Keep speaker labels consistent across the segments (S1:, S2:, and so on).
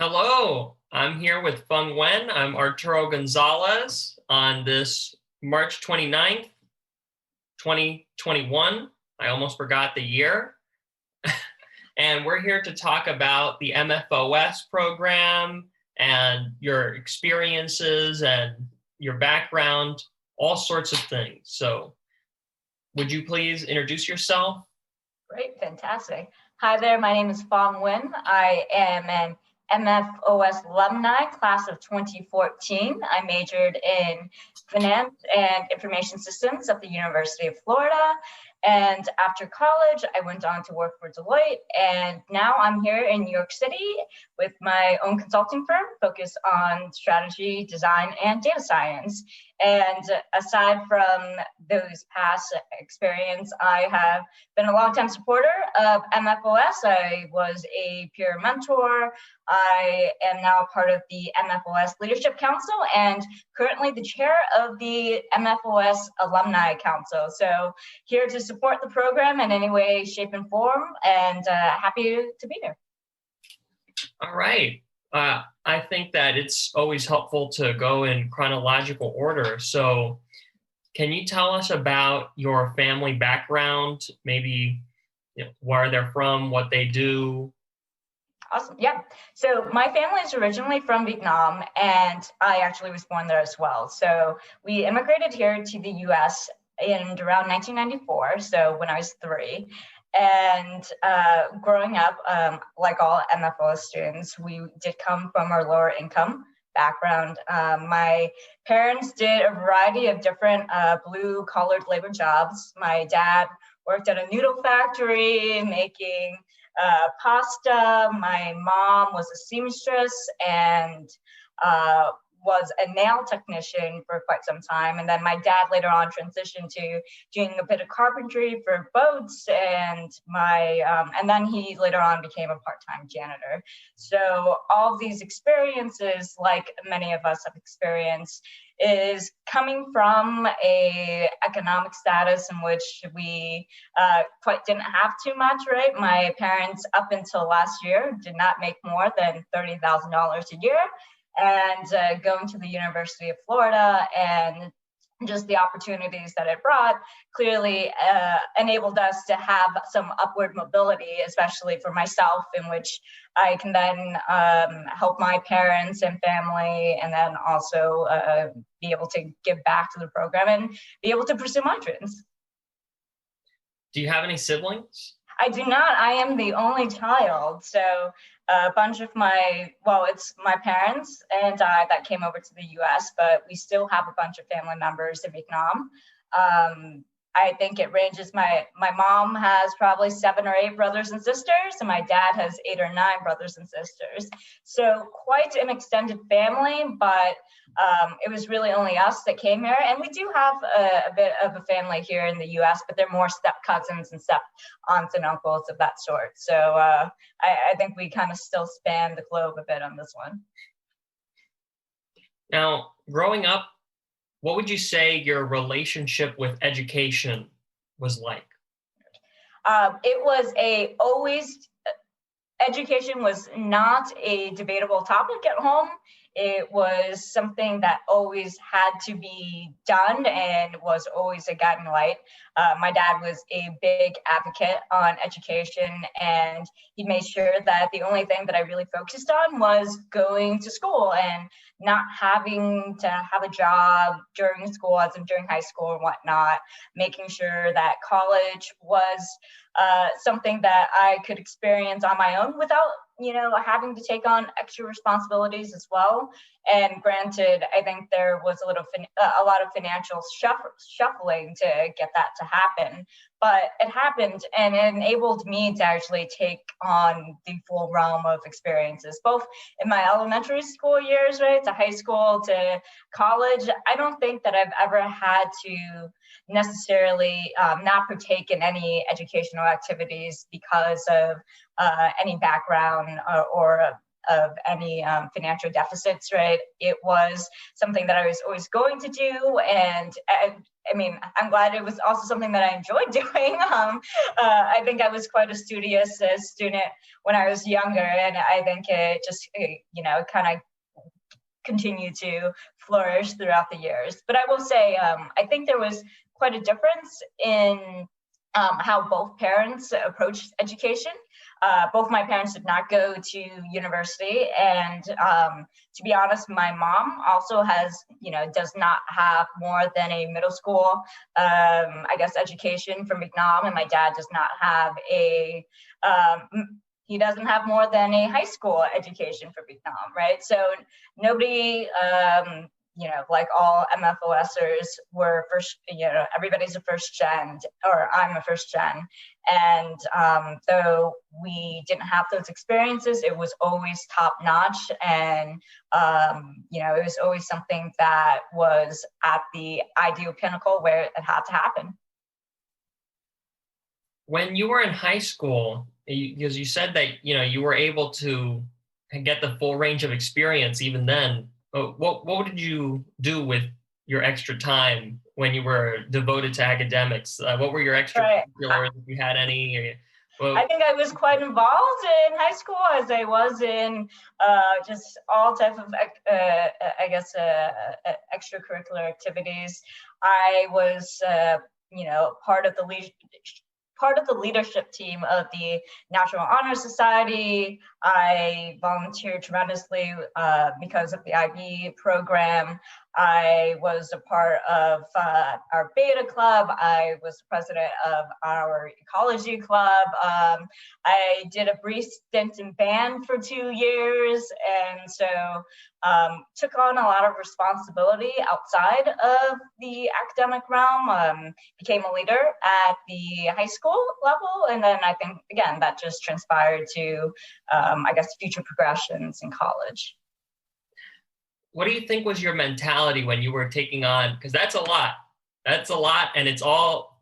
S1: Hello, I'm here with Phuong Nguyen. I'm Arturo Gonzalez on this March 29th, 2021. I almost forgot the year. And we're here to talk about the MFOS program and your experiences and your background, all sorts of things. So would you please introduce yourself?
S2: Great, fantastic. Hi there, my name is Phuong Nguyen. I am an MFOS alumni, class of 2014. I majored in finance and information systems at the University of Florida. And after college, I went on to work for Deloitte. And now I'm here in New York City with my own consulting firm focused on strategy, design, and data science. And aside from those past experience, I have been a longtime supporter of MFOS. I was a peer mentor. I am now part of the MFOS Leadership Council and currently the chair of the MFOS Alumni Council. So here to support the program in any way, shape, and form, and happy to be here.
S1: All right. I think that it's always helpful to go in chronological order. So can you tell us about your family background, maybe where they're from, what they do?
S2: Awesome. Yeah. So my family is originally from Vietnam, and I actually was born there as well. So we immigrated here to the US in around 1994, so when I was 3. And growing up, like all MFOS students, we did come from our lower income background. My parents did a variety of different blue-collared labor jobs. My dad worked at a noodle factory making pasta. My mom was a seamstress and was a nail technician for quite some time. And then my dad later on transitioned to doing a bit of carpentry for boats, and and then he later on became a part-time janitor. So all of these experiences, like many of us have experienced, is coming from a economic status in which we quite didn't have too much, right? My parents, up until last year, did not make more than $30,000 a year. And going to the University of Florida and just the opportunities that it brought clearly enabled us to have some upward mobility, especially for myself, in which I can then help my parents and family, and then also be able to give back to the program and be able to pursue my dreams.
S1: Do you have any siblings?
S2: I do not. I am the only child. So a bunch of it's my parents and I that came over to the US, but we still have a bunch of family members in Vietnam. I think it ranges. My mom has probably 7 or 8 brothers and sisters, and my dad has 8 or 9 brothers and sisters. So quite an extended family, but it was really only us that came here. And we do have a bit of a family here in the US, but they're more step cousins and step aunts and uncles of that sort. So I think we kind of still span the globe a bit on this one.
S1: Now, growing up, what would you say your relationship with education was like?
S2: It was education was not a debatable topic at home. It was something that always had to be done and was always a guiding light. My dad was a big advocate on education, and he made sure that the only thing that I really focused on was going to school and not having to have a job during school, as in during high school and whatnot, making sure that college was something that I could experience on my own without, having to take on extra responsibilities as well. And granted, I think there was a lot of financial shuffling to get that to happen, but it happened, and it enabled me to actually take on the full realm of experiences, both in my elementary school years, right, to high school, to college. I don't think that I've ever had to necessarily not partake in any educational activities because of any background or of any financial deficits, right? It was something that I was always going to do. And I mean, I'm glad it was also something that I enjoyed doing. I think I was quite a studious student when I was younger, and I think it just, kind of continued to flourish throughout the years. But I will say, I think there was quite a difference in how both parents approached education. Both my parents did not go to university, and to be honest, my mom also does not have more than a middle school, education from Vietnam, and my dad does not have he doesn't have more than a high school education for Vietnam, right? So nobody, like all MFOSers were first, everybody's a first gen, or I'm a first gen. And though we didn't have those experiences, it was always top notch. And, it was always something that was at the ideal pinnacle where it had to happen.
S1: When you were in high school, because you said that, you were able to get the full range of experience even then, what did you do with your extra time when you were devoted to academics? What were your extracurriculars, if you had any?
S2: I think I was quite involved in high school, as I was in just all type of, extracurricular activities. I was, part of the leadership team of the National Honor Society. I volunteered tremendously because of the IB program. I was a part of our Beta Club. I was president of our Ecology Club. I did a brief stint in band for 2 years, and so took on a lot of responsibility outside of the academic realm, became a leader at the high school level, and then I think, again, that just transpired to, future progressions in college.
S1: What do you think was your mentality when you were taking on, because that's a lot, and it's all,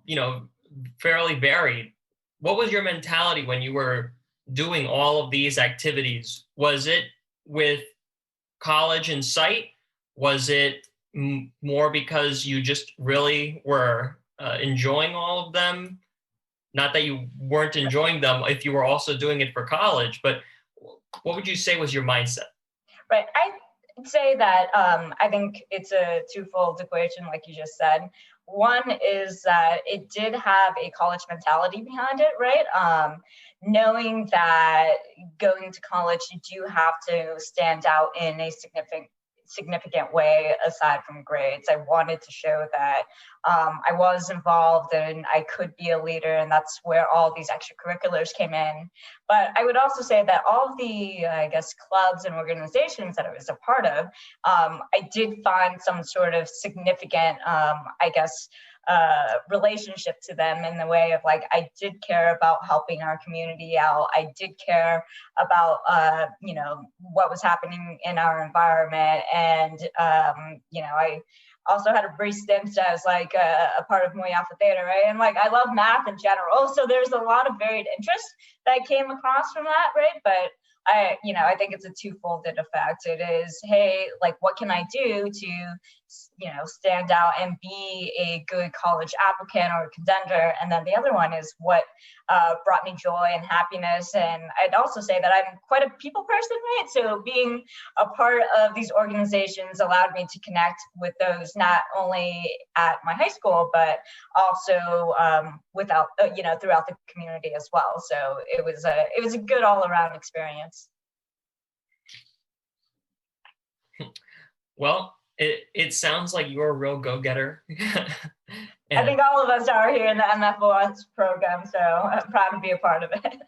S1: fairly varied. What was your mentality when you were doing all of these activities? Was it with college in sight? Was it more because you just really were enjoying all of them? Not that you weren't enjoying them if you were also doing it for college, but what would you say was your mindset?
S2: Right. I'd say that I think it's a twofold equation, like you just said. One is that it did have a college mentality behind it, right? Knowing that going to college, you do have to stand out in a significant way aside from grades. I wanted to show that I was involved and I could be a leader, and that's where all these extracurriculars came in. But I would also say that all of the, clubs and organizations that I was a part of, I did find some sort of significant, relationship to them, in the way of, like, I did care about helping our community out. I did care about, what was happening in our environment. And, I also had a brief stint as a part of Muy Alpha Theta, right? And I love math in general. So there's a lot of varied interests that came across from that, right? But I think it's a twofolded effect. It is, hey, what can I do to, stand out and be a good college applicant or contender? And then the other one is what brought me joy and happiness. And I'd also say that I'm quite a people person, right? So being a part of these organizations allowed me to connect with those not only at my high school, but also throughout the community as well. So it was a good all around experience.
S1: Well, it sounds like you're a real go-getter.
S2: I think all of us are here in the MFOS program, so I'm proud to be a part of it.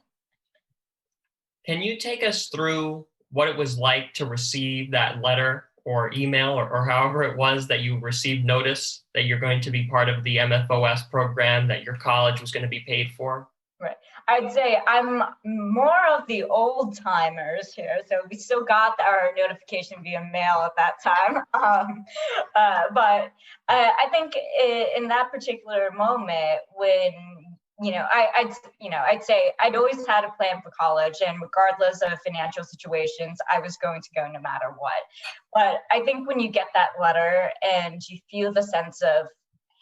S1: Can you take us through what it was like to receive that letter or email or however it was that you received notice that you're going to be part of the MFOS program, that your college was going to be paid for?
S2: Right. I'd say I'm more of the old timers here. So we still got our notification via mail at that time. But I think in that particular moment, when I'd say I'd always had a plan for college, and regardless of financial situations, I was going to go no matter what. But I think when you get that letter and you feel the sense of,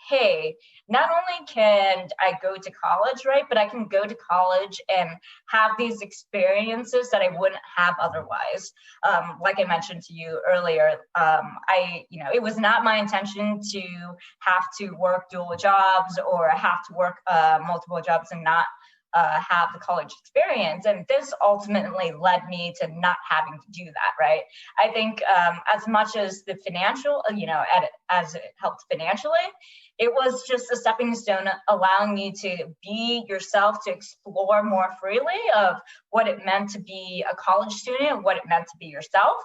S2: hey, not only can I go to college, right, but I can go to college and have these experiences that I wouldn't have otherwise. Like I mentioned to you earlier, it was not my intention to have to work dual jobs or have to work multiple jobs and not have the college experience. And this ultimately led me to not having to do that, right? I think as much as the financial, as it helped financially, it was just a stepping stone allowing me to be yourself, to explore more freely of what it meant to be a college student, what it meant to be yourself.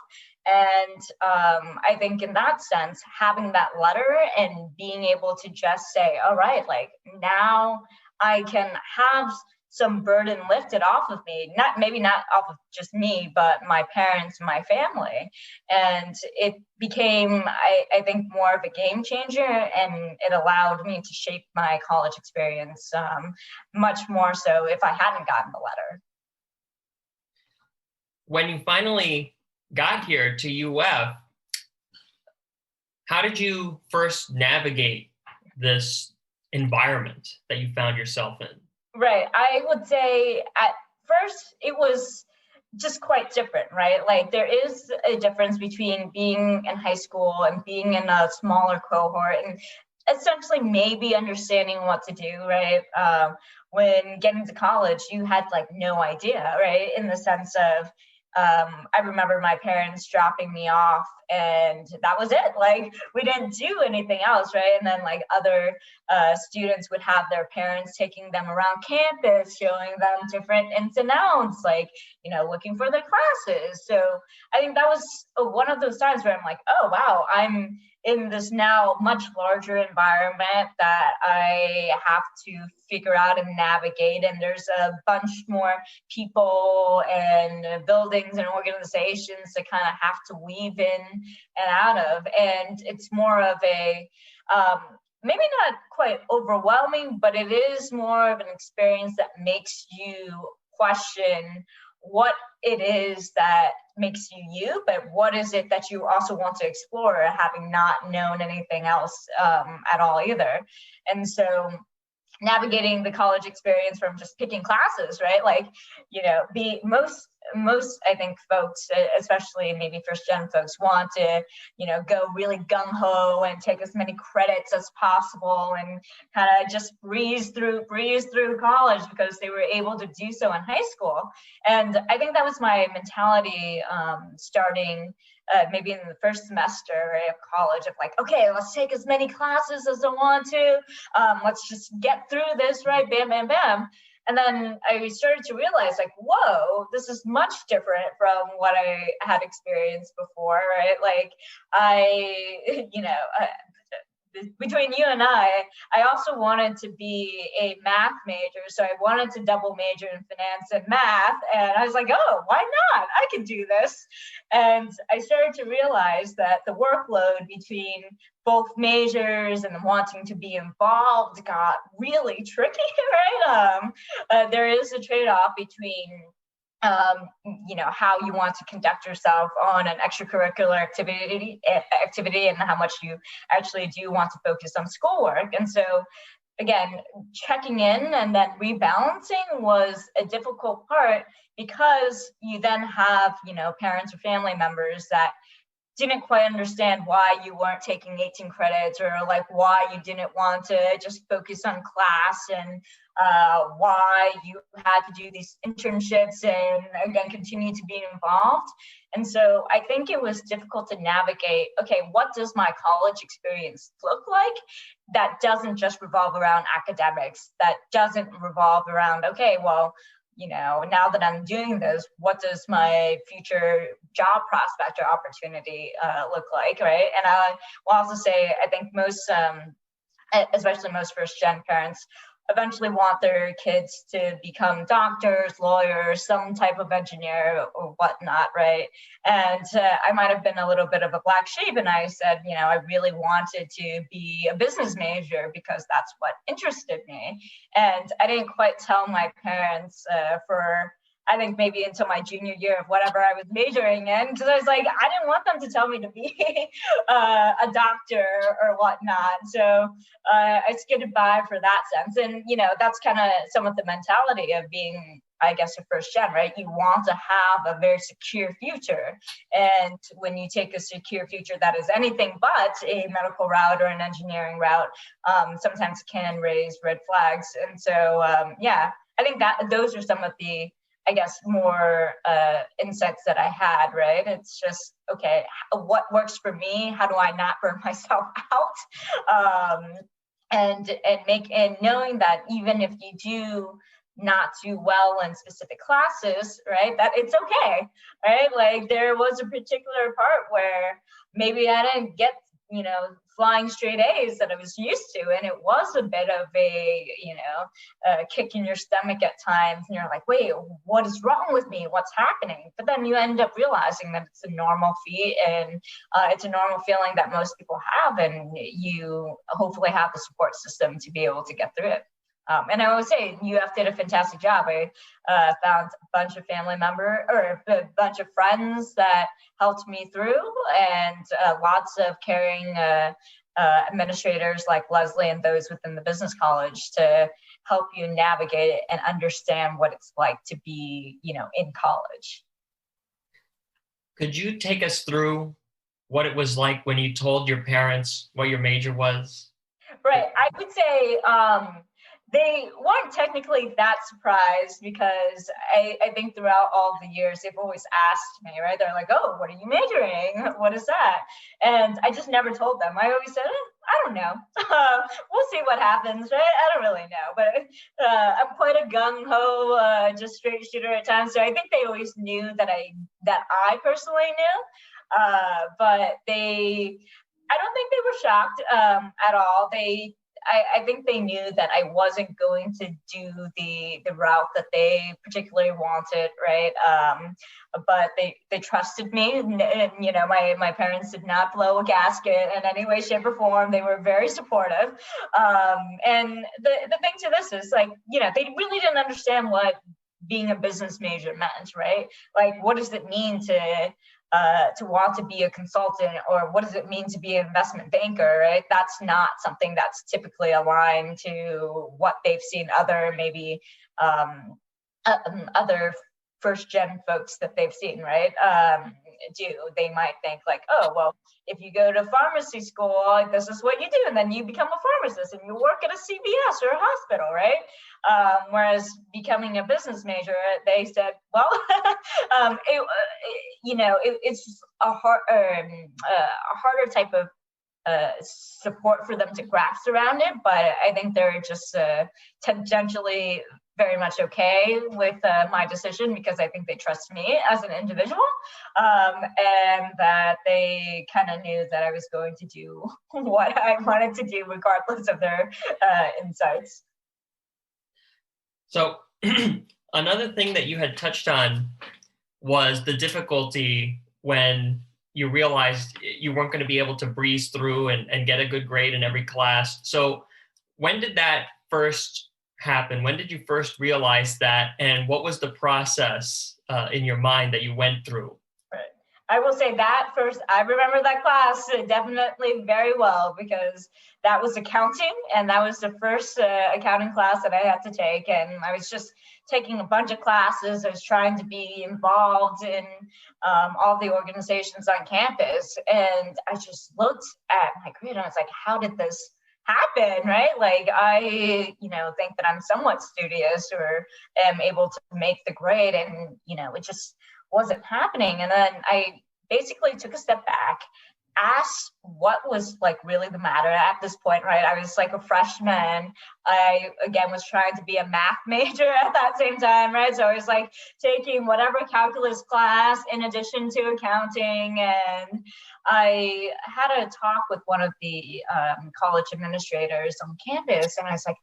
S2: And I think in that sense, having that letter and being able to just say, all right, like now I can have some burden lifted off of me, maybe not off of just me, but my parents, my family. And it became, I think, more of a game changer, and it allowed me to shape my college experience much more so if I hadn't gotten the letter.
S1: When you finally got here to UF, how did you first navigate this environment that you found yourself in?
S2: Right. I would say at first it was just quite different, right? Like there is a difference between being in high school and being in a smaller cohort and essentially maybe understanding what to do, right? When getting to college, you had like no idea, right? In the sense of, I remember my parents dropping me off and that was it. Like we didn't do anything else, right? And then like other students would have their parents taking them around campus, showing them different ins and outs, like, looking for their classes. So I think that was one of those times where I'm like, oh, wow, I'm in this now much larger environment that I have to figure out and navigate. And there's a bunch more people and buildings and organizations to kind of have to weave in and out of. And it's more of a, maybe not quite overwhelming, but it is more of an experience that makes you question what it is that makes you you, but what is it that you also want to explore, having not known anything else at all either. And so navigating the college experience from just picking classes, right? Like, most I think folks, especially maybe first gen folks, want to, go really gung ho and take as many credits as possible and kind of just breeze through college because they were able to do so in high school. And I think that was my mentality starting maybe in the first semester of college of like, okay, let's take as many classes as I want to. Let's just get through this, right? Bam, bam, bam. And then I started to realize like, whoa, this is much different from what I had experienced before, right? Like between you and I also wanted to be a math major. So I wanted to double major in finance and math. And I was like, oh, why not? I can do this. And I started to realize that the workload between both majors and wanting to be involved got really tricky, right? There is a trade-off between how you want to conduct yourself on an extracurricular activity and how much you actually do want to focus on schoolwork. And so again, checking in and then rebalancing was a difficult part because you then have, parents or family members that didn't quite understand why you weren't taking 18 credits or like why you didn't want to just focus on class and why you had to do these internships and again, continue to be involved. And so I think it was difficult to navigate, okay, what does my college experience look like that doesn't just revolve around academics, that doesn't revolve around, okay, well, now that I'm doing this, what does my future job prospect or opportunity look like, right? And I will also say, I think most, especially most first-gen parents, eventually want their kids to become doctors, lawyers, some type of engineer or whatnot, right? And I might have been a little bit of a black sheep, and I said, I really wanted to be a business major because that's what interested me. And I didn't quite tell my parents for I think maybe until my junior year of whatever I was majoring in, because I was like, I didn't want them to tell me to be a doctor or whatnot. So I skidded by for that sense. And, that's kind of some of the mentality of being, I guess, a first gen, right? You want to have a very secure future. And when you take a secure future that is anything but a medical route or an engineering route, sometimes can raise red flags. And so, I think that those are some of the, I guess, more insights that I had, right? It's just, okay, what works for me? How do I not burn myself out? And knowing that even if you do not do well in specific classes, right, that it's okay, right? Like there was a particular part where maybe I didn't get, flying straight A's that I was used to. And it was a bit of a, kick in your stomach at times. And you're like, wait, what is wrong with me? What's happening? But then you end up realizing that it's a normal feat and it's a normal feeling that most people have. And you hopefully have the support system to be able to get through it. And I would say UF did a fantastic job. I found a bunch of family members or a bunch of friends that helped me through, and lots of caring administrators like Leslie and those within the business college to help you navigate it and understand what it's like to be, in college.
S1: Could you take us through what it was like when you told your parents what your major was?
S2: Right. I would say they weren't technically that surprised because I think throughout all the years, they've always asked me, right? They're like, oh, what are you majoring? What is that? And I just never told them. I always said, I don't know. We'll see what happens, right? I don't really know. But I'm quite a gung-ho, just straight shooter at times. So I think they always knew that I personally knew. But I don't think they were shocked at all. I think they knew that I wasn't going to do the route that they particularly wanted, right? But they trusted me, and my parents did not blow a gasket in any way, shape, or form. They were very supportive. And the thing to this is, like, they really didn't understand what being a business major meant, right? Like, what does it mean to want to be a consultant, or what does it mean to be an investment banker, right? That's not something that's typically aligned to what they've seen other maybe other first gen folks that they've seen, right? Do. They might think like, oh, well, if you go to pharmacy school, this is what you do, and then you become a pharmacist and you work at a CVS or a hospital, right? Whereas becoming a business major, they said, well, it's just a harder type of support for them to grasp around it, but I think they're just tangentially very much okay with my decision because I think they trust me as an individual, and that they kind of knew that I was going to do what I wanted to do regardless of their insights.
S1: So another thing that you had touched on was the difficulty when you realized you weren't going to be able to breeze through and get a good grade in every class. So when did that first happen? When did you first realize that? And what was the process in your mind that you went through?
S2: Right. I will say that first, I remember that class definitely very well because that was accounting, and that was the first accounting class that I had to take. And I was just taking a bunch of classes. I was trying to be involved in all the organizations on campus. And I just looked at my grade and I was like, how did this happen, right? Like I, think that I'm somewhat studious or am able to make the grade, and, it just wasn't happening. And then I basically took a step back, asked what was like really the matter at this point, right? I was like a freshman. I, again, was trying to be a math major at that same time, right? So I was like taking whatever calculus class in addition to accounting. And I had a talk with one of the college administrators on campus, and I was like,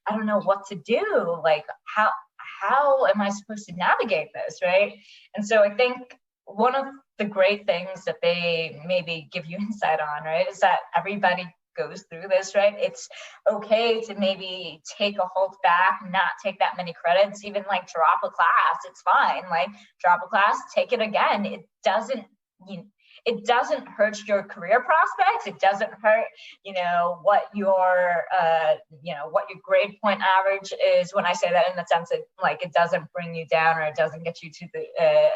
S2: I don't know what to do. Like, how am I supposed to navigate this, right? And so I think one of the great things that they maybe give you insight on, right, is that everybody goes through this, right? It's okay to maybe take a hold back, not take that many credits, even like drop a class. It's fine. Like, drop a class, take it again. It doesn't, it doesn't hurt your career prospects. It doesn't hurt, what your, what your grade point average is. When I say that in the sense that, like, it doesn't bring you down, or it doesn't get you to the,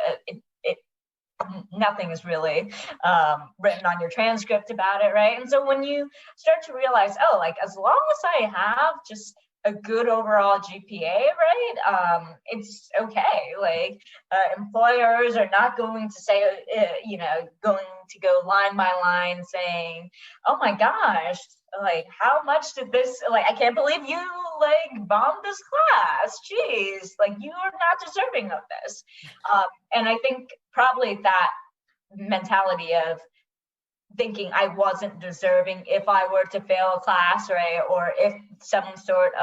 S2: nothing is really written on your transcript about it, right? And so when you start to realize, oh, like, as long as I have just a good overall GPA, right, it's okay. Like, employers are not going to say, going to go line by line saying, oh my gosh, like, how much did this, like, I can't believe you, like, bombed this class. Jeez, like, you are not deserving of this. And I think probably that mentality of thinking I wasn't deserving if I were to fail a class, right? Or if some sort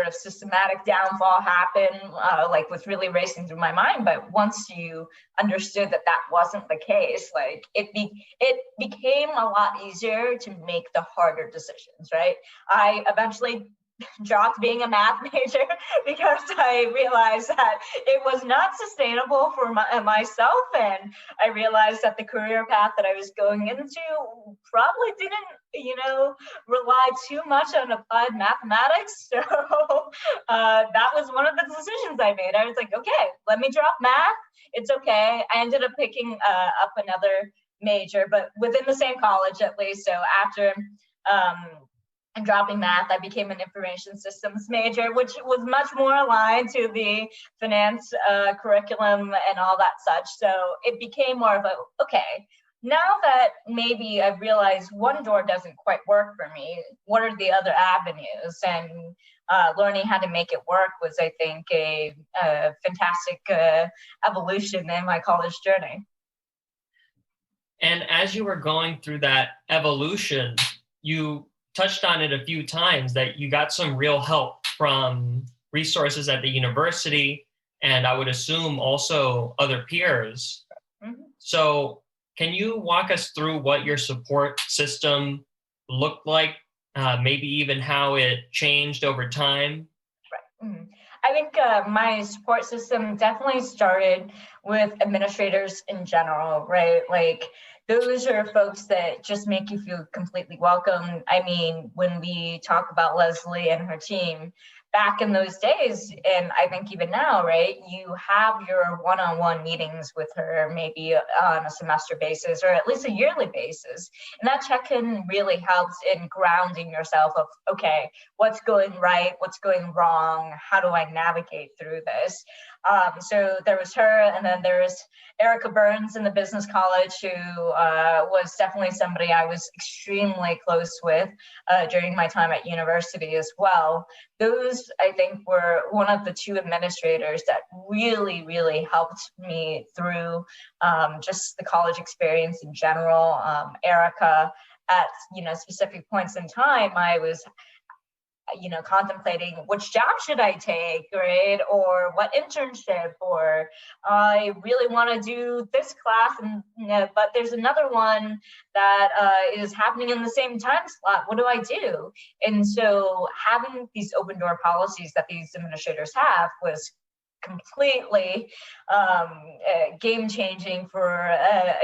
S2: of systematic downfall happened, like, was really racing through my mind. But once you understood that that wasn't the case, like, it became a lot easier to make the harder decisions, right? I eventually dropped being a math major because I realized that it was not sustainable for myself, and I realized that the career path that I was going into probably didn't, rely too much on applied mathematics. So that was one of the decisions I made. I was like, okay, let me drop math. It's okay. I ended up picking up another major, but within the same college at least. So after and dropping math, I became an information systems major, which was much more aligned to the finance curriculum and all that such. So it became more of a, okay, now that maybe I've realized one door doesn't quite work for me, what are the other avenues? And learning how to make it work was, I think, a fantastic evolution in my college journey.
S1: And as you were going through that evolution, you touched on it a few times that you got some real help from resources at the university, and I would assume also other peers. Mm-hmm. So can you walk us through what your support system looked like, maybe even how it changed over time?
S2: Right. Mm-hmm. I think my support system definitely started with administrators in general, right? Like, those are folks that just make you feel completely welcome. I mean, when we talk about Leslie and her team, back in those days, and I think even now, right, you have your one-on-one meetings with her maybe on a semester basis or at least a yearly basis. And that check-in really helps in grounding yourself of, okay, what's going right, what's going wrong, how do I navigate through this? So there was her, and then there was Erica Burns in the business college, who was definitely somebody I was extremely close with during my time at university as well. Those, I think, were one of the two administrators that really, really helped me through just the college experience in general. Erica, at specific points in time, I was contemplating which job should I take, right? Or what internship, or I really want to do this class, and but there's another one that is happening in the same time slot. What do I do? And so having these open door policies that these administrators have was completely game changing for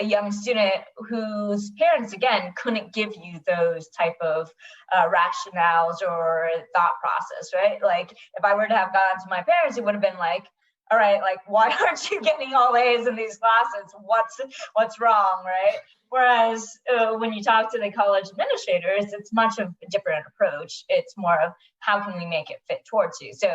S2: a young student whose parents, again, couldn't give you those type of rationales or thought process, right? Like, if I were to have gone to my parents, it would have been like, all right, like, why aren't you getting all A's in these classes? What's wrong, right? Whereas when you talk to the college administrators, it's much of a different approach. It's more of, how can we make it fit towards you? So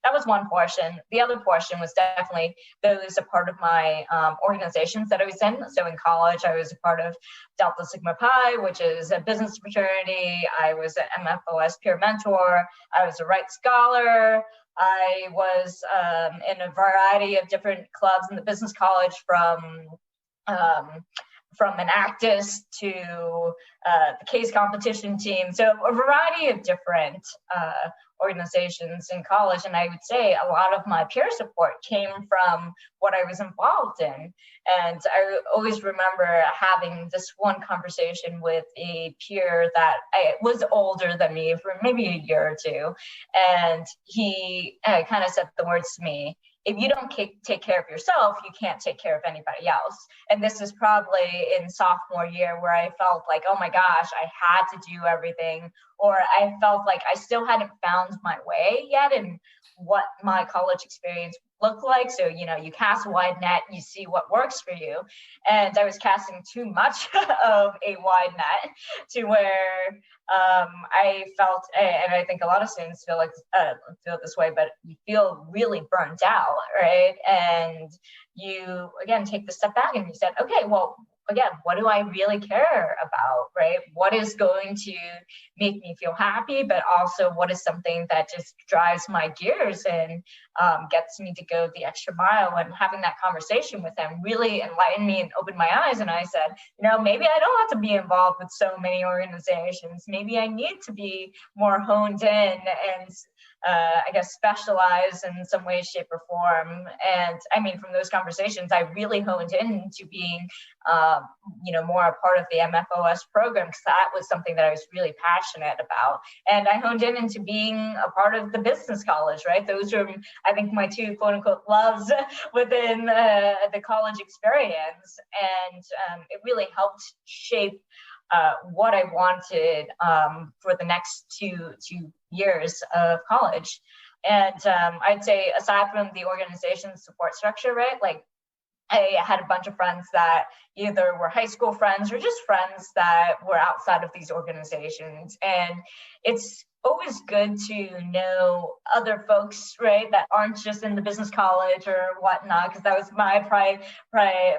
S2: that was one portion. The other portion was definitely those a part of my organizations that I was in. So in college, I was a part of Delta Sigma Pi, which is a business fraternity. I was an MFOS peer mentor. I was a Wright Scholar. I was in a variety of different clubs in the business college, from from an actist to the case competition team. So a variety of different organizations in college. And I would say a lot of my peer support came from what I was involved in. And I always remember having this one conversation with a peer that was older than me for maybe a year or two. And he kind of said the words to me, if you don't take care of yourself, you can't take care of anybody else. And this is probably in sophomore year where I felt like, oh my gosh, I had to do everything, or I felt like I still hadn't found my way yet in what my college experience looked like. So, you cast a wide net, you see what works for you. And I was casting too much of a wide net to where I felt, and I think a lot of students feel this way, but you feel really burnt out, right? And you, again, take the step back and you said, okay, well, again, what do I really care about, right? What is going to make me feel happy, but also what is something that just drives my gears and gets me to go the extra mile? And having that conversation with them really enlightened me and opened my eyes. And I said, maybe I don't have to be involved with so many organizations. Maybe I need to be more honed in and I guess specialize in some way, shape, or form. And I mean, from those conversations, I really honed into being, more a part of the MFOS program, because that was something that I was really passionate about. And I honed into being a part of the business college, right? Those are, I think, my two quote unquote loves within the college experience. And it really helped shape what I wanted for the next two years of college. And I'd say, aside from the organization support structure, right, like I had a bunch of friends that either were high school friends or just friends that were outside of these organizations. And it's always good to know other folks, right, that aren't just in the business college or whatnot, because that was my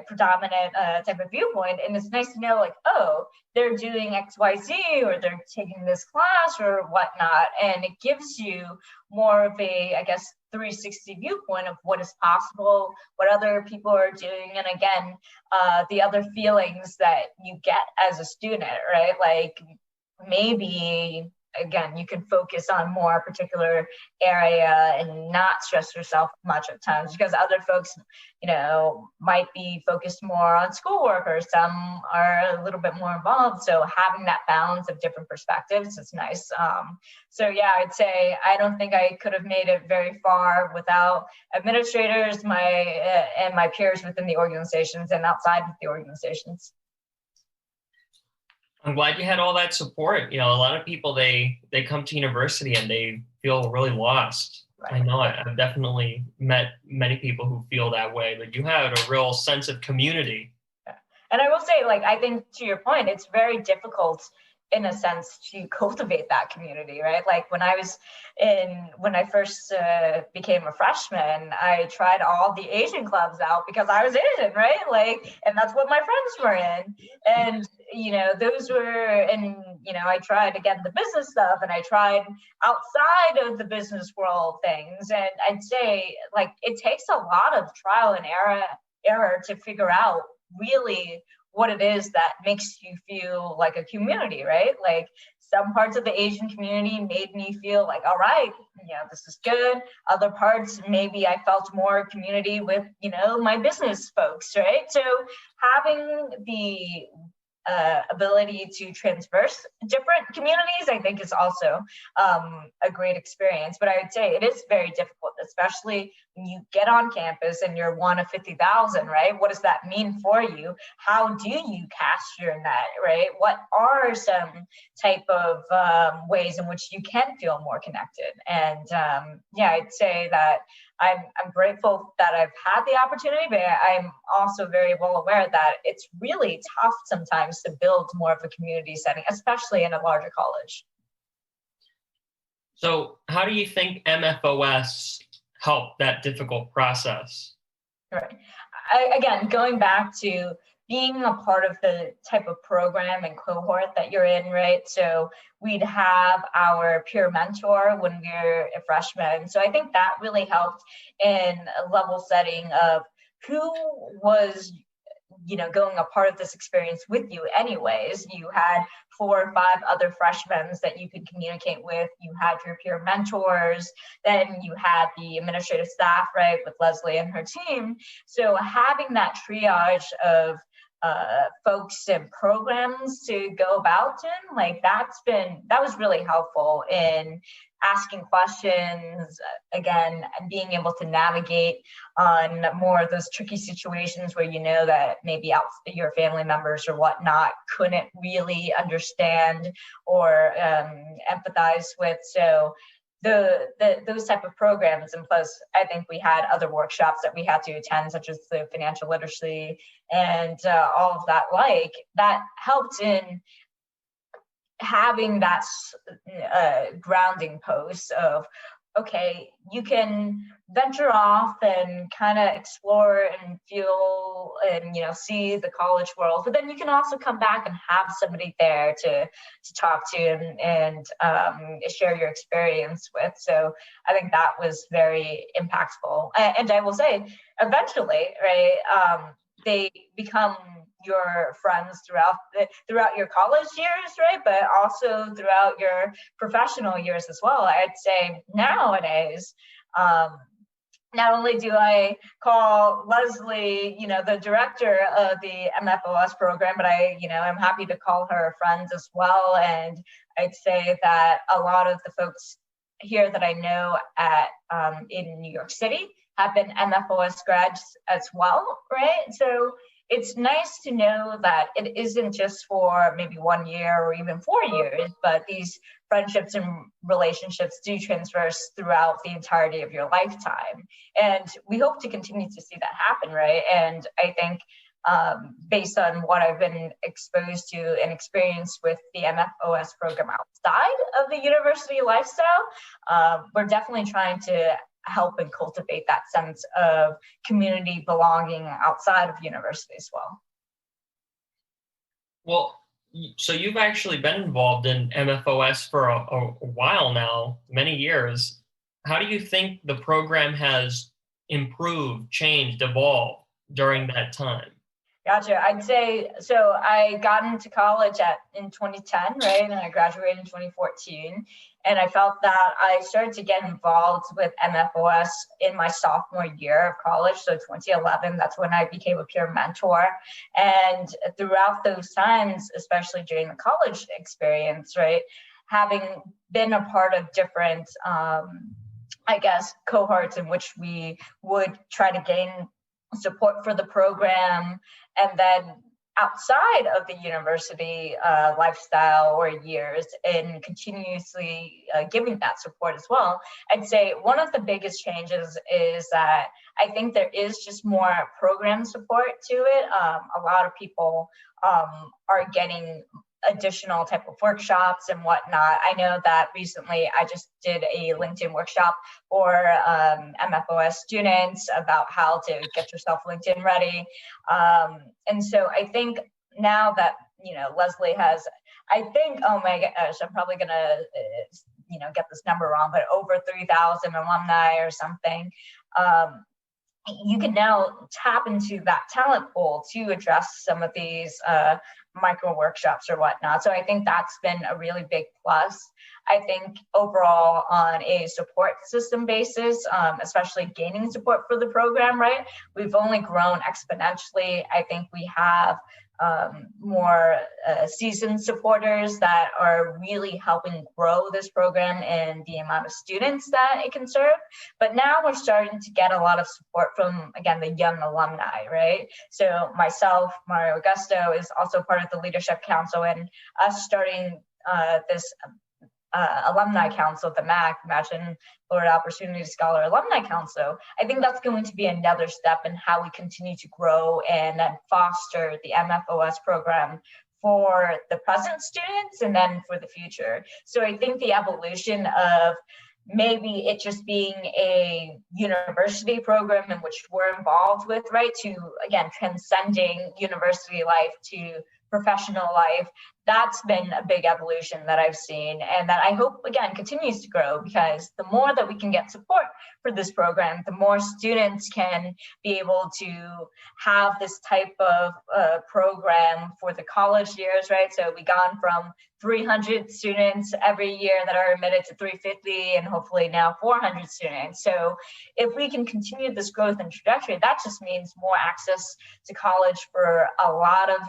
S2: predominant type of viewpoint. And it's nice to know, like, oh, they're doing XYZ, or they're taking this class or whatnot. And it gives you more of a, I guess, 360 viewpoint of what is possible, what other people are doing. And again, the other feelings that you get as a student, right? Like maybe, again, you can focus on more particular area and not stress yourself much at times, because other folks, might be focused more on schoolwork, or some are a little bit more involved. So having that balance of different perspectives is nice. So yeah, I'd say I don't think I could have made it very far without administrators, and my peers within the organizations and outside of the organizations.
S1: I'm glad you had all that support. A lot of people, they come to university and they feel really lost. Right. I know I've definitely met many people who feel that way, but you had a real sense of community.
S2: Yeah. And I will say, like, I think to your point, it's very difficult in a sense to cultivate that community, right? Like when I first became a freshman, I tried all the Asian clubs out because I was Asian, right? Like, and that's what my friends were in. And, those were, and, I tried again, the business stuff, and I tried outside of the business world things. And I'd say, like, it takes a lot of trial and error to figure out really what it is that makes you feel like a community, right? Like some parts of the Asian community made me feel like, all right, this is good. Other parts, maybe I felt more community with, my business folks, right? So having the ability to traverse different communities, I think, is also a great experience. But I would say it is very difficult, especially when you get on campus and you're one of 50,000, right? What does that mean for you? How do you cast your net, right? What are some type of ways in which you can feel more connected? And I'd say that I'm grateful that I've had the opportunity, but I'm also very well aware that it's really tough sometimes to build more of a community setting, especially in a larger college.
S1: So how do you think MFOS helped that difficult process?
S2: Right. Again, going back to being a part of the type of program and cohort that you're in, right? So we'd have our peer mentor when we were a freshman. So I think that really helped in a level setting of who was going a part of this experience with you anyways. You had 4 or 5 other freshmen that you could communicate with. You had your peer mentors. Then you had the administrative staff, right, with Leslie and her team. So having that triage of folks and programs to go about in, like that was really helpful in asking questions, again, and being able to navigate on more of those tricky situations where that maybe your family members or whatnot couldn't really understand or empathize with. So those type of programs, and plus I think we had other workshops that we had to attend, such as the financial literacy and all of that, that helped in having that grounding post of, okay, you can venture off and kind of explore and feel and see the college world, but then you can also come back and have somebody there to talk to and share your experience with. So I think that was very impactful. And I will say, eventually, right, they become your friends throughout your college years, right? But also throughout your professional years as well. I'd say nowadays, not only do I call Leslie, the director of the MFOS program, but I'm happy to call her friends as well. And I'd say that a lot of the folks here that I know at in New York City have been MFOS grads as well, right? So it's nice to know that it isn't just for maybe 1 year or even 4 years, but these friendships and relationships do transverse throughout the entirety of your lifetime. And we hope to continue to see that happen, right? And I think based on what I've been exposed to and experienced with the MFOS program outside of the university lifestyle, we're definitely trying to help and cultivate that sense of community belonging outside of university as well.
S1: Well, so you've actually been involved in MFOS for a while now, many years. How do you think the program has improved, changed, evolved during that time?
S2: Gotcha. I'd say, so I got into college in 2010, right? And I graduated in 2014. And I felt that I started to get involved with MFOS in my sophomore year of college. So 2011, that's when I became a peer mentor. And throughout those times, especially during the college experience, right? Having been a part of different, cohorts in which we would try to gain support for the program, and then outside of the university lifestyle or years, and continuously giving that support as well. I'd say one of the biggest changes is that I think there is just more program support to it. A lot of people are getting additional type of workshops and whatnot. I know that recently I just did a LinkedIn workshop for MFOS students about how to get yourself LinkedIn ready. And so I think now that, Leslie has, I think, oh my gosh, I'm probably gonna, get this number wrong, but over 3,000 alumni or something. You can now tap into that talent pool to address some of these micro workshops or whatnot. So I think that's been a really big plus. I think overall on a support system basis, especially gaining support for the program, right? We've only grown exponentially. I think we have more seasoned supporters that are really helping grow this program and the amount of students that it can serve. But now we're starting to get a lot of support from, again, the young alumni, right? So myself, Mario Augusto, is also part of the Leadership Council, and us starting this alumni council, the MAC, Machen Florida Opportunity Scholar Alumni Council. I think that's going to be another step in how we continue to grow and then foster the MFOS program for the present students and then for the future. So I think the evolution of maybe it just being a university program in which we're involved with, right, to, again, transcending university life to professional life, that's been a big evolution that I've seen, and that I hope, again, continues to grow, because the more that we can get support for this program, the more students can be able to have this type of program for the college years, right? So we've gone from 300 students every year that are admitted to 350, and hopefully now 400 students. So if we can continue this growth and trajectory, that just means more access to college for a lot of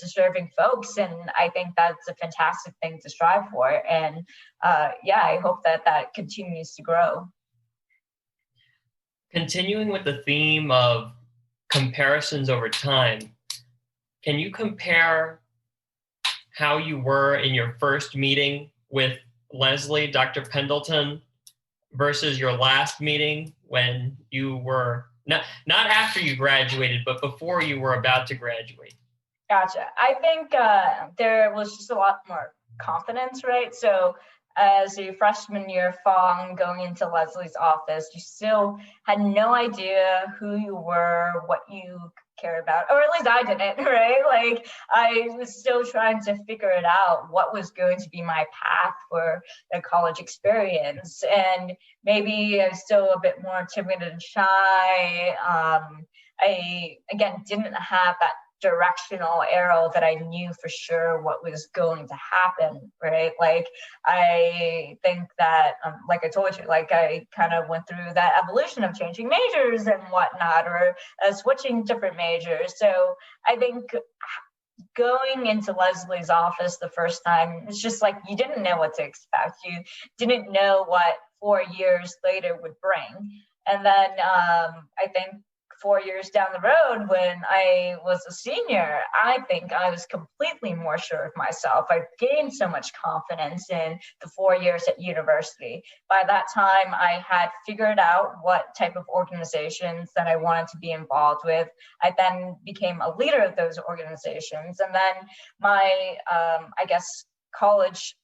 S2: deserving folks. And I think that's a fantastic thing to strive for. And yeah, I hope that that continues to grow.
S1: Continuing with the theme of comparisons over time, can you compare how you were in your first meeting with Leslie, Dr. Pendleton, versus your last meeting when you were, not after you graduated, but before you were about to graduate?
S2: Gotcha. I think there was just a lot more confidence, right? So as a freshman year Phuong going into Leslie's office, you still had no idea who you were, what you cared about, or at least I didn't, right? Like I was still trying to figure it out, what was going to be my path for the college experience. And maybe I was still a bit more timid and shy. I, again, didn't have that directional arrow that I knew for sure what was going to happen, right? Like I think that, like I told you, like I kind of went through that evolution of changing majors and whatnot, or switching different majors. So I think going into Leslie's office the first time, it's just like you didn't know what to expect. You didn't know what 4 years later would bring. And then I think 4 years down the road, when I was a senior, I think I was completely more sure of myself. I gained so much confidence in the 4 years at university. By that time, I had figured out what type of organizations that I wanted to be involved with. I then became a leader of those organizations. And then my, I guess, college,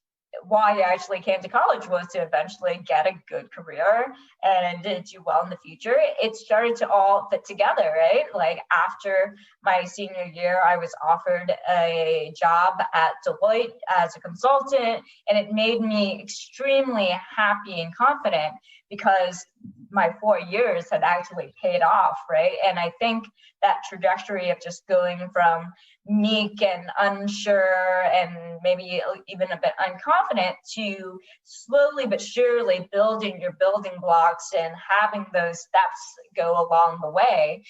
S2: why I actually came to college was to eventually get a good career and do well in the future. It started to all fit together, right? Like after my senior year, I was offered a job at Deloitte as a consultant, and it made me extremely happy and confident because my 4 years had actually paid off, right? And I think that trajectory of just going from meek and unsure and maybe even a bit unconfident to slowly but surely building your building blocks and having those steps go along the way,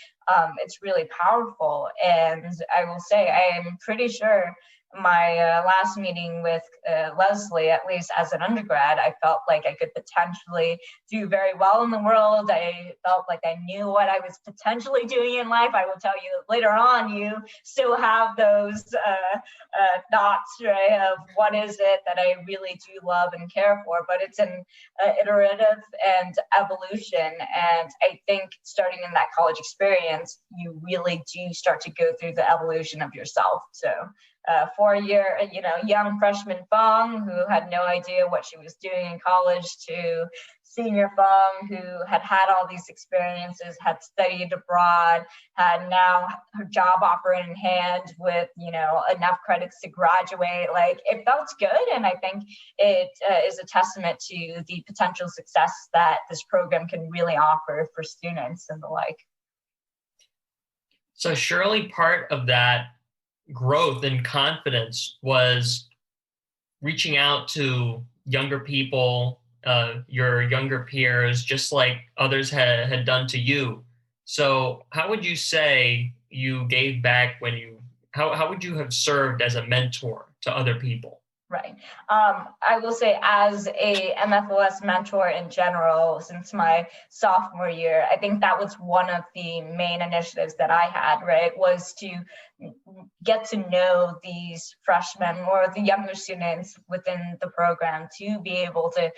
S2: it's really powerful. And I will say, I am pretty sure my last meeting with Leslie, at least as an undergrad, I felt like I could potentially do very well in the world. I felt like I knew what I was potentially doing in life. I will tell you later on, you still have those thoughts, right, of what is it that I really do love and care for, but it's an iterative and evolution. And I think starting in that college experience, you really do start to go through the evolution of yourself. So 4 year, young freshman Phuong who had no idea what she was doing in college, to senior Phuong who had all these experiences, had studied abroad, had now her job offer in hand with, enough credits to graduate. Like it felt good. And I think it is a testament to the potential success that this program can really offer for students and the like.
S1: So surely part of that growth and confidence was reaching out to younger people, your younger peers, just like others had done to you. So how would you say you gave back how would you have served as a mentor to other people?
S2: Right. I will say, as a MFOS mentor in general, since my sophomore year, I think that was one of the main initiatives that I had, right, was to get to know these freshmen or the younger students within the program, to be able to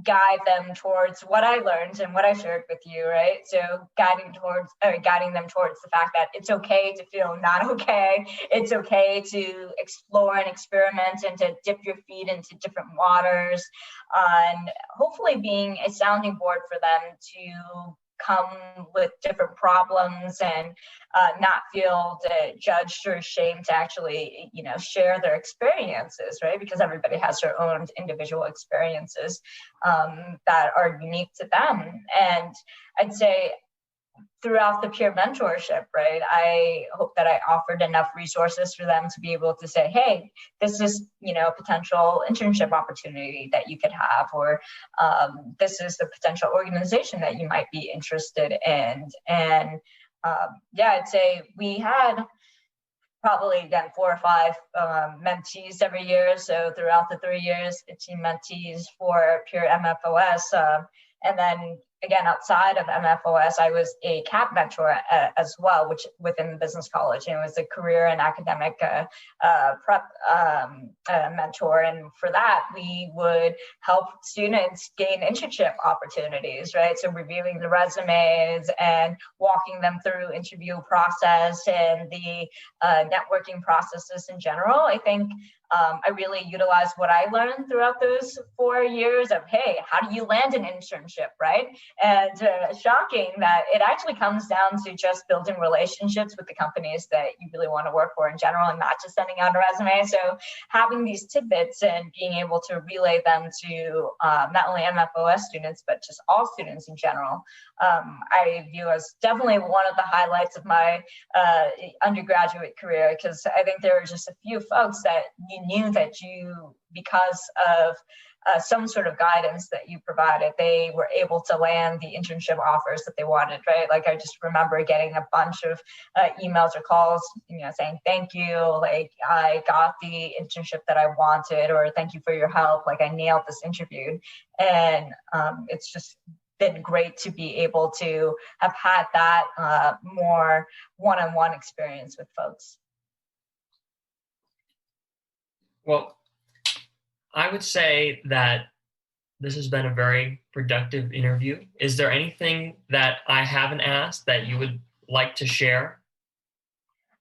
S2: guide them towards what I learned and what I shared with you, right? So guiding them towards the fact that it's okay to feel not okay. It's okay to explore and experiment and to dip your feet into different waters, and hopefully being a sounding board for them to come with different problems and not feel judged or ashamed to actually, share their experiences, right? Because everybody has their own individual experiences that are unique to them. And I'd say throughout the peer mentorship, right, I hope that I offered enough resources for them to be able to say, hey, this is, a potential internship opportunity that you could have, or this is the potential organization that you might be interested in. And I'd say we had probably, again, 4 or 5 mentees every year. So throughout the 3 years, 15 mentees for pure MFOS. And then again, outside of MFOS, I was a CAP mentor as well, which within business college, and it was a career and academic prep mentor. And for that, we would help students gain internship opportunities, right? So reviewing the resumes and walking them through interview process and the networking processes in general. I think I really utilized what I learned throughout those 4 years of, hey, how do you land an internship, right? And shocking that it actually comes down to just building relationships with the companies that you really want to work for in general, and not just sending out a resume. So having these tidbits and being able to relay them to not only MFOS students, but just all students in general, I view as definitely one of the highlights of my undergraduate career, because I think there were just a few folks that you knew that you, because of some sort of guidance that you provided, they were able to land the internship offers that they wanted, right? Like I just remember getting a bunch of emails or calls, saying, thank you, like I got the internship that I wanted, or thank you for your help, like I nailed this interview. And it's just been great to be able to have had that more one-on-one experience with folks.
S1: Well, I would say that this has been a very productive interview. Is there anything that I haven't asked that you would like to share?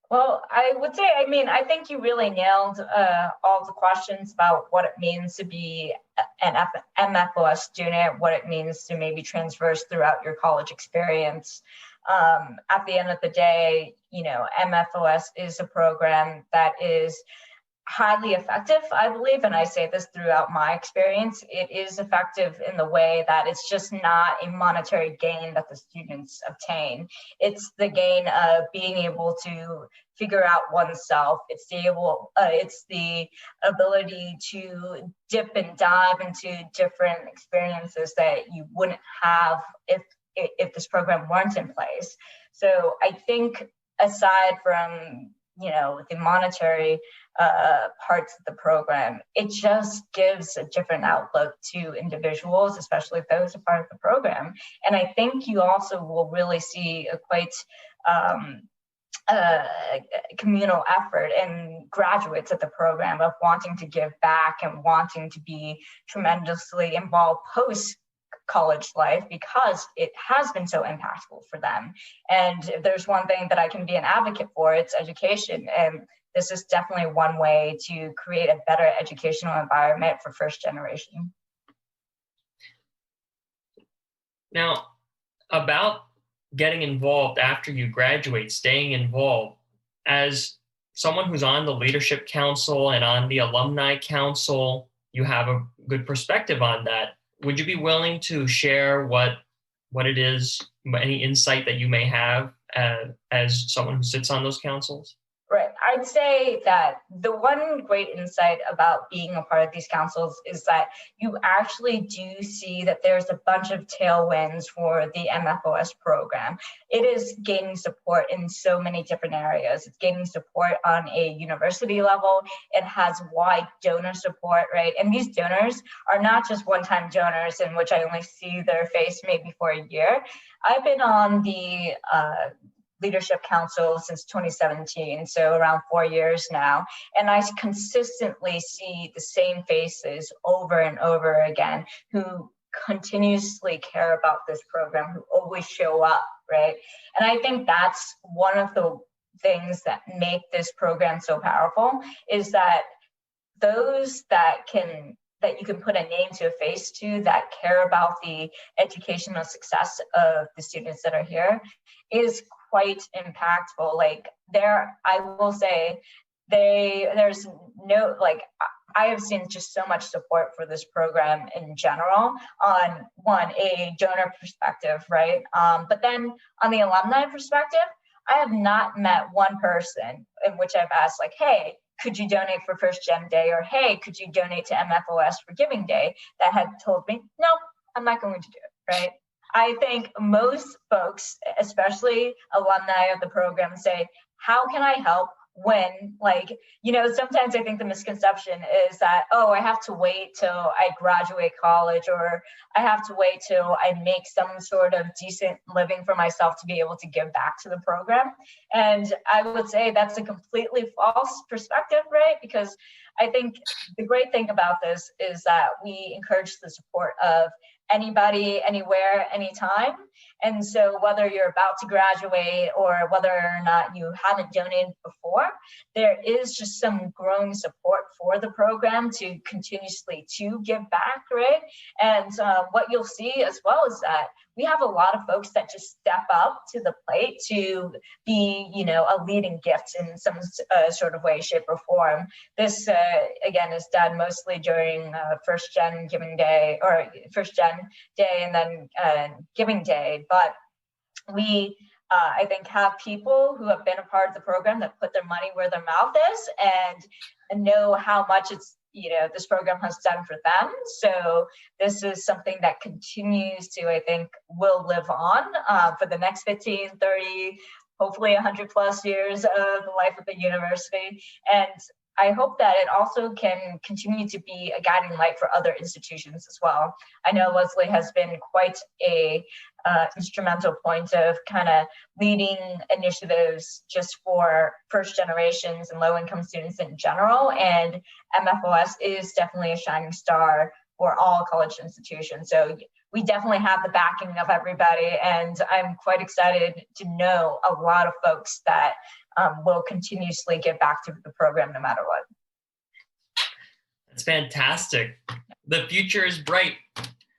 S2: Well, I would say, I think you really nailed all the questions about what it means to be an MFOS student, what it means to maybe transverse throughout your college experience. At the end of the day, MFOS is a program that is highly effective, I believe, and I say this throughout my experience. It is effective in the way that it's just not a monetary gain that the students obtain. It's the gain of being able to figure out oneself. It's the ability to dip and dive into different experiences that you wouldn't have if this program weren't in place. So I think aside from the monetary parts of the program, it just gives a different outlook to individuals, especially those a part of the program. And I think you also will really see a quite communal effort in graduates at the program of wanting to give back and wanting to be tremendously involved post college life, because it has been so impactful for them. And if there's one thing that I can be an advocate for, it's education. And this is definitely one way to create a better educational environment for first generation.
S1: Now, about getting involved after you graduate, staying involved, as someone who's on the leadership council and on the alumni council, you have a good perspective on that. Would you be willing to share what it is, any insight that you may have as someone who sits on those councils?
S2: Right. I'd say that the one great insight about being a part of these councils is that you actually do see that there's a bunch of tailwinds for the MFOS program. It is gaining support in so many different areas. It's gaining support on a university level. It has wide donor support, right? And these donors are not just one-time donors in which I only see their face maybe for a year. I've been on the Leadership Council since 2017, so around 4 years now. And I consistently see the same faces over and over again who continuously care about this program, who always show up, right? And I think that's one of the things that make this program so powerful, is that those that that you can put a name to a face to, that care about the educational success of the students that are here, is quite impactful. Like I will say, there's no, like, I have seen just so much support for this program in general on a donor perspective, right? But then on the alumni perspective, I have not met one person in which I've asked, like, hey, could you donate for First Gen Day? Or, hey, could you donate to MFOS for Giving Day? That had told me, no, I'm not going to do it, right? I think most folks, especially alumni of the program, say, how can I help? When, like, sometimes I think the misconception is that, oh, I have to wait till I graduate college, or I have to wait till I make some sort of decent living for myself to be able to give back to the program. And I would say that's a completely false perspective, right? Because I think the great thing about this is that we encourage the support of anybody, anywhere, anytime. And so whether you're about to graduate or whether or not you haven't donated before, there is just some growing support for the program to continuously to give back, right? And what you'll see as well is that we have a lot of folks that just step up to the plate to be, a leading gift in some sort of way, shape, or form. This, again, is done mostly during First Gen Giving Day, or First Gen Day and then Giving Day. But we, I think, have people who have been a part of the program that put their money where their mouth is and know how much it's, this program has done for them. So this is something that continues to, I think, will live on for the next 15, 30, hopefully 100 plus years of the life of the university. And I hope that it also can continue to be a guiding light for other institutions as well. I know Leslie has been quite a instrumental point of kind of leading initiatives just for first generations and low income students in general. And MFOS is definitely a shining star for all college institutions. So we definitely have the backing of everybody. And I'm quite excited to know a lot of folks that will continuously give back to the program no matter what.
S1: That's fantastic. The future is bright.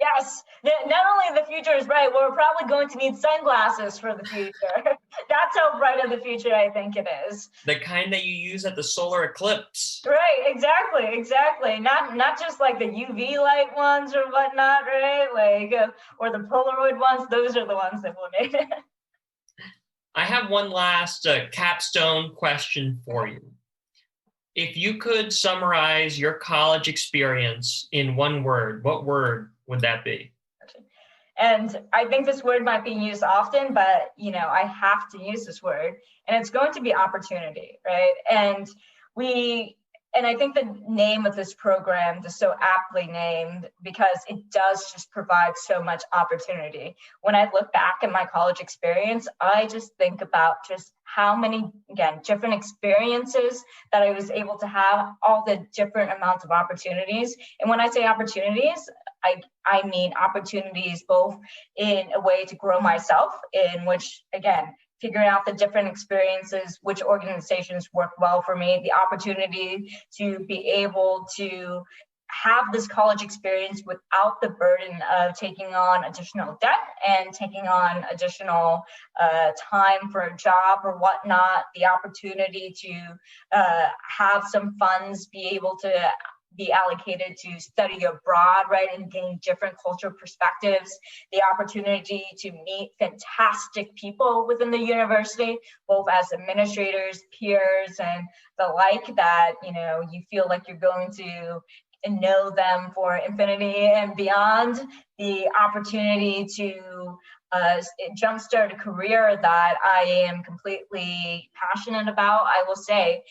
S2: Yes, not only the future is bright, we're probably going to need sunglasses for the future. That's how bright of the future I think it is.
S1: The kind that you use at the solar eclipse.
S2: Right, exactly. Not just like the UV light ones or whatnot, right? Like, or the Polaroid ones, those are the ones that we'll need.
S1: I have one last capstone question for you. If you could summarize your college experience in one word, what word would that be?
S2: And I think this word might be used often, but I have to use this word, and it's going to be opportunity, right? And I think the name of this program is so aptly named because it does just provide so much opportunity. When I look back at my college experience, I just think about just how many, again, different experiences that I was able to have, all the different amounts of opportunities. And when I say opportunities, I mean opportunities both in a way to grow myself, in which, again, figuring out the different experiences, which organizations work well for me, the opportunity to be able to have this college experience without the burden of taking on additional debt and taking on additional time for a job or whatnot, the opportunity to have some funds be able to be allocated to study abroad, right, and gain different cultural perspectives, the opportunity to meet fantastic people within the university, both as administrators, peers, and the like, that, you feel like you're going to know them for infinity and beyond, the opportunity to jumpstart a career that I am completely passionate about. I will say,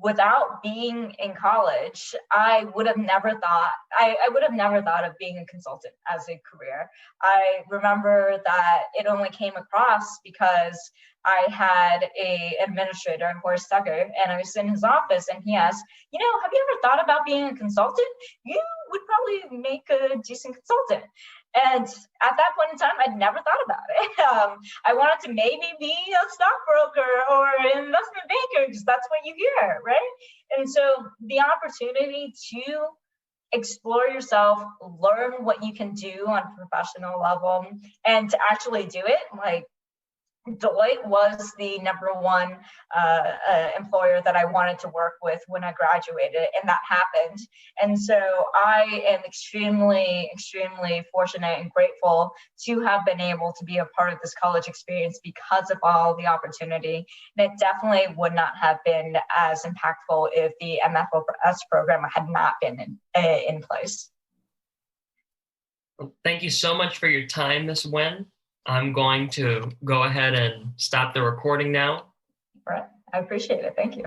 S2: without being in college, I would have never thought of being a consultant as a career. I remember that it only came across because I had an administrator, Horace Tucker, and I was in his office, and he asked, have you ever thought about being a consultant? You would probably make a decent consultant. And at that point in time, I'd never thought about it. I wanted to maybe be a stockbroker or an investment banker, because that's what you hear, right? And so the opportunity to explore yourself, learn what you can do on a professional level, and to actually do it. Like, Deloitte was the #1 employer that I wanted to work with when I graduated, and that happened. And so I am extremely, extremely fortunate and grateful to have been able to be a part of this college experience because of all the opportunity. And it definitely would not have been as impactful if the MFOS program had not been in place.
S1: Well, thank you so much for your time, Ms. Nguyen. I'm going to go ahead and stop the recording now.
S2: Right. I appreciate it. Thank you.